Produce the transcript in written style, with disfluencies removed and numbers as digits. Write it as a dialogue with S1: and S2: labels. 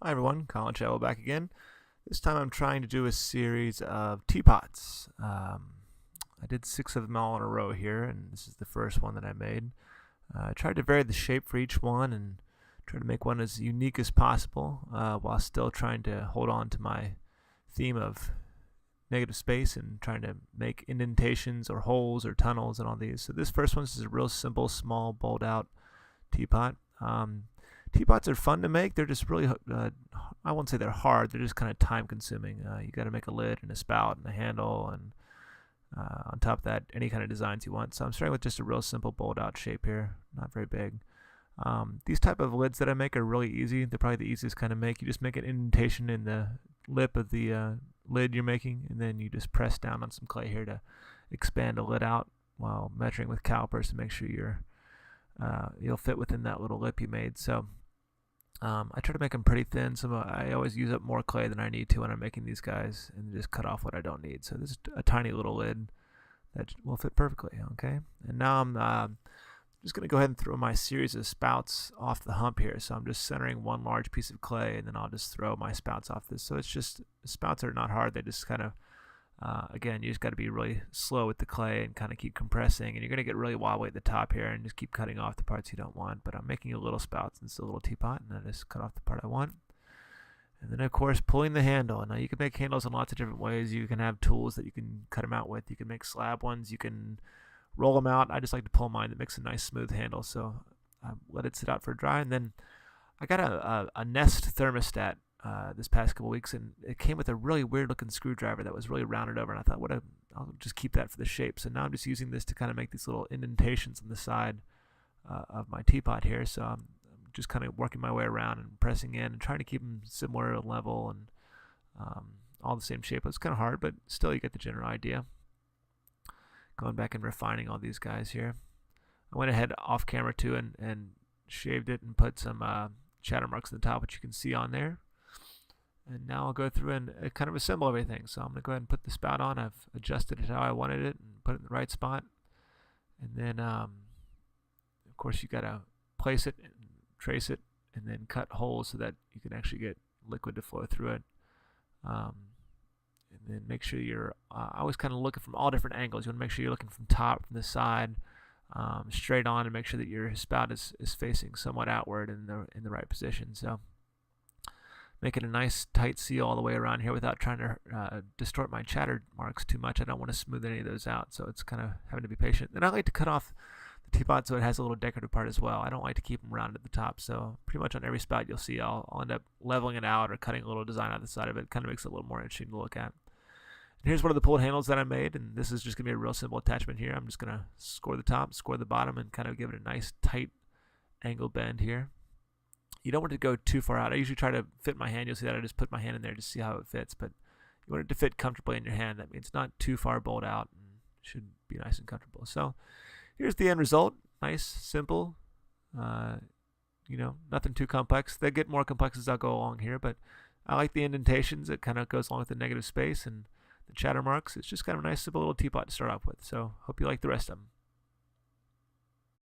S1: Hi everyone, Shadwell back again. This time I'm trying to do a series of teapots. I did 6 of them all in a row here, and this is the first one that I made. I tried to vary the shape for each one and try to make one as unique as possible while still trying to hold on to my theme of negative space and trying to make indentations or holes or tunnels and all these. So this first one is a real simple, small, bowled out teapot. Teapots are fun to make. They're just really, I won't say they're hard. They're just kind of time consuming. You got to make a lid and a spout and a handle, and on top of that, any kind of designs you want. So I'm starting with just a real simple bowled out shape here, not very big. These type of lids that I make are really easy. They're probably the easiest kind to make. You just make an indentation in the lip of the lid you're making, and then you just press down on some clay here to expand a lid out while measuring with calipers to make sure you'll fit within that little lip you made. So I try to make them pretty thin. I always use up more clay than I need to when I'm making these guys, and just cut off what I don't need. So this is a tiny little lid that will fit perfectly. Okay, and now I'm just going to go ahead and throw my series of spouts off the hump here. So I'm just centering one large piece of clay, and then I'll just throw my spouts off this. So it's just, spouts are not hard. They just kind of, again, you just got to be really slow with the clay and kind of keep compressing, and you're going to get really wobbly at the top here and just keep cutting off the parts you don't want. But I'm making a little spout since it's a little teapot, and I just cut off the part I want. And then, of course, pulling the handle. Now, you can make handles in lots of different ways. You can have tools that you can cut them out with. You can make slab ones. You can roll them out. I just like to pull mine that makes a nice smooth handle. So I let it sit out for dry, and then I got a Nest thermostat this past couple weeks, and it came with a really weird looking screwdriver that was really rounded over, and I thought, I'll just keep that for the shape. So now I'm just using this to kind of make these little indentations on the side of my teapot here. So I'm just kind of working my way around and pressing in and trying to keep them similar level and all the same shape. It's kind of hard, but still you get the general idea. Going back and refining all these guys here. I went ahead off camera too and shaved it and put some shadow marks on the top, which you can see on there. And now I'll go through and kind of assemble everything. So I'm going to go ahead and put the spout on. I've adjusted it how I wanted it and put it in the right spot. And then, of course, you got to place it and trace it and then cut holes so that you can actually get liquid to flow through it. And then make sure you're always kind of looking from all different angles. You want to make sure you're looking from top, from the side, straight on, and make sure that your spout is facing somewhat outward in the right position. So making a nice tight seal all the way around here without trying to distort my chatter marks too much. I don't want to smooth any of those out, so it's kind of having to be patient. And I like to cut off the teapot so it has a little decorative part as well. I don't like to keep them rounded at the top, so pretty much on every spout you'll see I'll end up leveling it out or cutting a little design out the side of it. It kind of makes it a little more interesting to look at. And here's one of the pulled handles that I made, and this is just going to be a real simple attachment here. I'm just going to score the top, score the bottom, and kind of give it a nice tight angle bend here. You don't want it to go too far out. I usually try to fit my hand. You'll see that I just put my hand in there to see how it fits, but you want it to fit comfortably in your hand. That means not too far bowled out, and should be nice and comfortable. So here's the end result. Nice, simple, nothing too complex. They get more complex as I go along here, but I like the indentations. It kind of goes along with the negative space and the chatter marks. It's just kind of a nice, simple little teapot to start off with. So hope you like the rest of them.